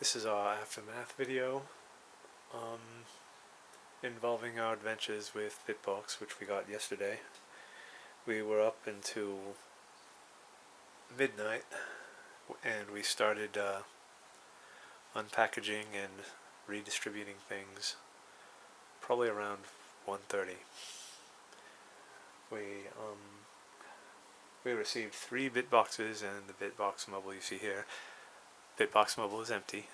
This is our aftermath video involving our adventures with Bitbox, which we got yesterday. We were up until midnight and we started unpackaging and redistributing things probably around 1:30. We received 3 Bitboxes and the Bitbox Mobile you see here. Bitbox Mobile is empty.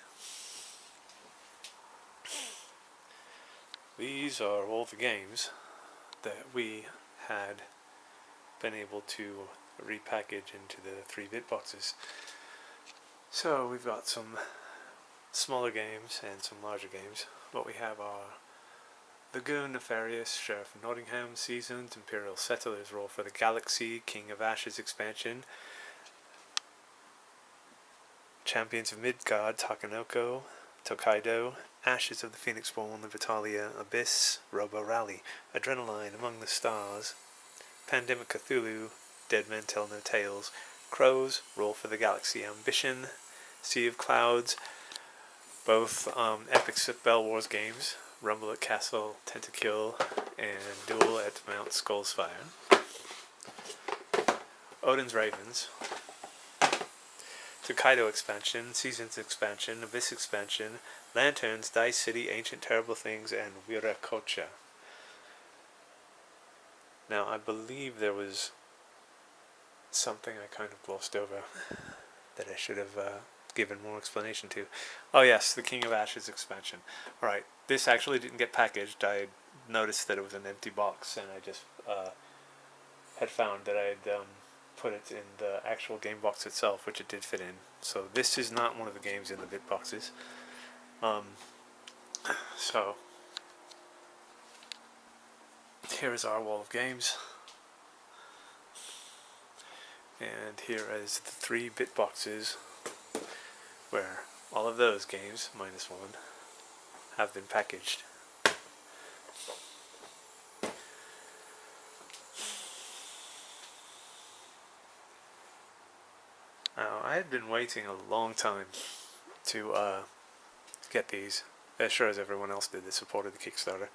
These are all the games that we had been able to repackage into the 3 Bitboxes. So we've got some smaller games and some larger games. What we have are Lagoon, Nefarious, Sheriff of Nottingham, Seasons, Imperial Settlers, Roll for the Galaxy, King of Ashes expansion, Champions of Midgard, Takenoko, Tokaido, Ashes of the Phoenix Born, Vitalia, Abyss, Robo Rally, Adrenaline, Among the Stars, Pandemic Cthulhu, Dead Men Tell No Tales, Crows, Roll for the Galaxy, Ambition, Sea of Clouds, both Epic Spell Wars games, Rumble at Castle Tentakill, and Duel at Mount Skullsfire, Odin's Ravens, Tokaido expansion, Seasons expansion, Abyss expansion, Lanterns, Dice City, Ancient Terrible Things, and Viracocha. Now, I believe there was something I kind of glossed over that I should have given more explanation to. Oh yes, the King of Ashes expansion. Alright, this actually didn't get packaged. I noticed that it was an empty box, and I just had found that I had put it in the actual game box itself, which it did fit in. So this is not one of the games in the bit boxes. So here is our wall of games, and here is the 3 bit boxes where all of those games, minus one, have been packaged. Now, I had been waiting a long time to get these, as sure as everyone else did that supported the Kickstarter.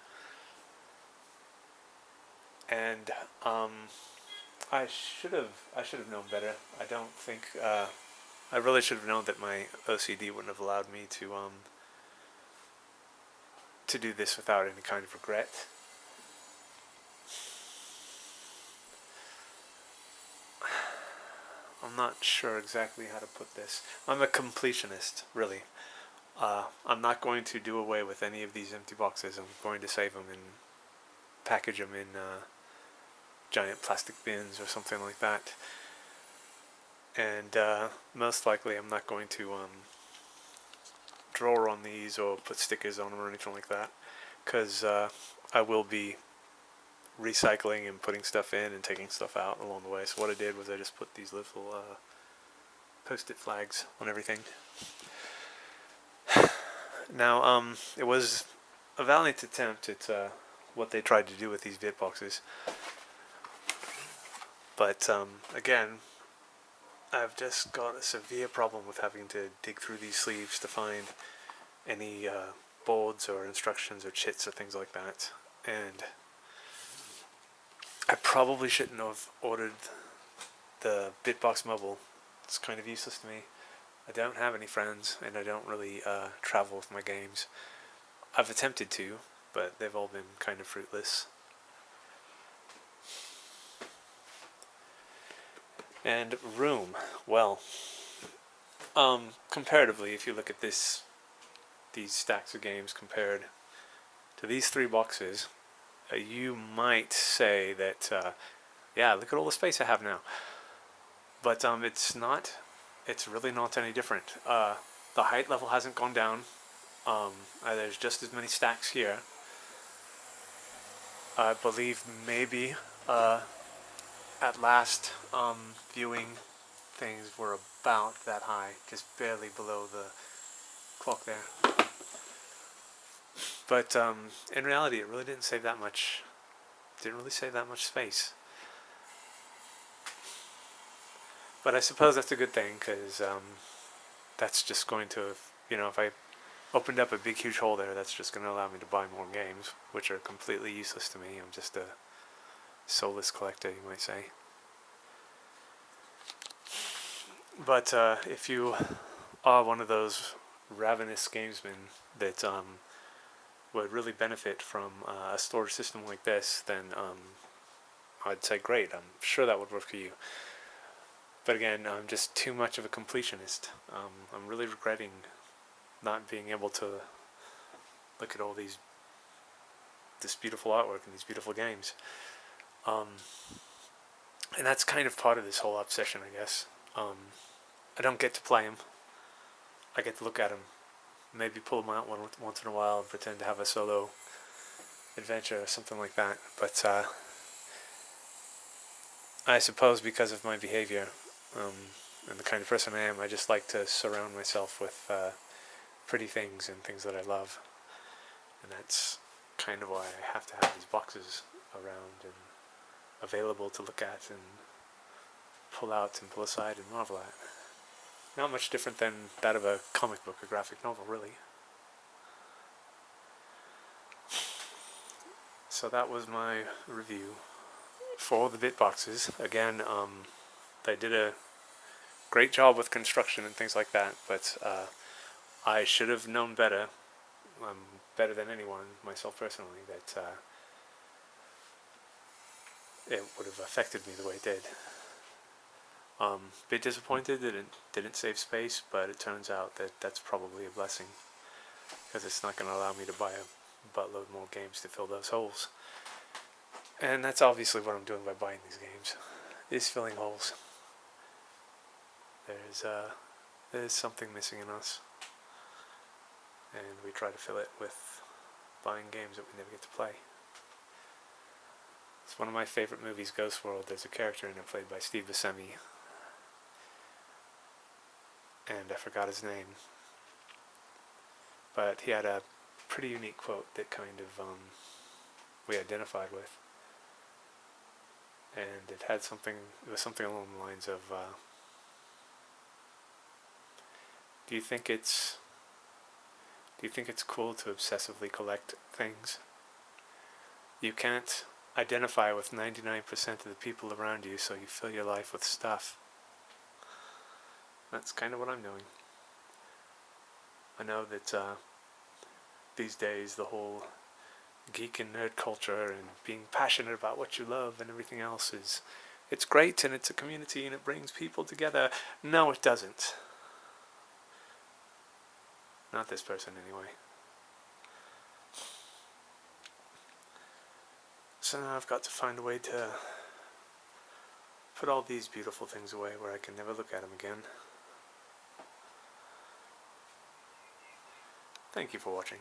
And I should have known better. I don't think I really should have known that my OCD wouldn't have allowed me to do this without any kind of regret. I'm not sure exactly how to put this. I'm a completionist, really. I'm not going to do away with any of these empty boxes. I'm going to save them and package them in giant plastic bins or something like that. And most likely I'm not going to draw on these or put stickers on them or anything like that, because I will be recycling and putting stuff in and taking stuff out along the way. So what I did was I just put these little post-it flags on everything. Now, it was a valiant attempt at what they tried to do with these bit boxes. But again, I've just got a severe problem with having to dig through these sleeves to find any boards or instructions or chits or things like that. And I probably shouldn't have ordered the Bitbox Mobile. It's kind of useless to me. I don't have any friends, and I don't really travel with my games. I've attempted to, but they've all been kind of fruitless. And room, well, comparatively, if you look at these stacks of games compared to these 3 boxes, you might say that, yeah, look at all the space I have now. But it's really not any different. The height level hasn't gone down. There's just as many stacks here. I believe maybe at last viewing, things were about that high, just barely below the clock there. But in reality, it really didn't save that much. Didn't really save that much space. But I suppose that's a good thing, because that's just going to if I opened up a big huge hole there, that's just going to allow me to buy more games, which are completely useless to me. I'm just a soulless collector, you might say. But if you are one of those ravenous gamesmen that would really benefit from a storage system like this, then I'd say great. I'm sure that would work for you. But again, I'm just too much of a completionist. I'm really regretting not being able to look at all this beautiful artwork and these beautiful games. And that's kind of part of this whole obsession, I guess. I don't get to play them. I get to look at them, maybe pull them out once in a while and pretend to have a solo adventure or something like that. But I suppose because of my behavior and the kind of person I am, I just like to surround myself with pretty things and things that I love. And that's kind of why I have to have these boxes around and available to look at and pull out and pull aside and marvel at. Not much different than that of a comic book or graphic novel, really. So that was my review for the Bitboxes. Again, they did a great job with construction and things like that, but I should have known better, better than anyone, myself personally, that it would have affected me the way it did. Bit disappointed that it didn't save space, but it turns out that that's probably a blessing, because it's not going to allow me to buy a buttload more games to fill those holes. And that's obviously what I'm doing by buying these games, is filling holes. There's something missing in us, and we try to fill it with buying games that we never get to play. It's one of my favorite movies, Ghost World. There's a character in it played by Steve Buscemi, and I forgot his name, but he had a pretty unique quote that kind of we identified with, and it was something along the lines of do you think it's cool to obsessively collect things? You can't identify with 99% of the people around you, so you fill your life with stuff. That's kind of what I'm doing. I know that these days the whole geek and nerd culture and being passionate about what you love and everything else it's great, and it's a community and it brings people together. No, it doesn't. Not this person, anyway. So now I've got to find a way to put all these beautiful things away where I can never look at them again. Thank you for watching.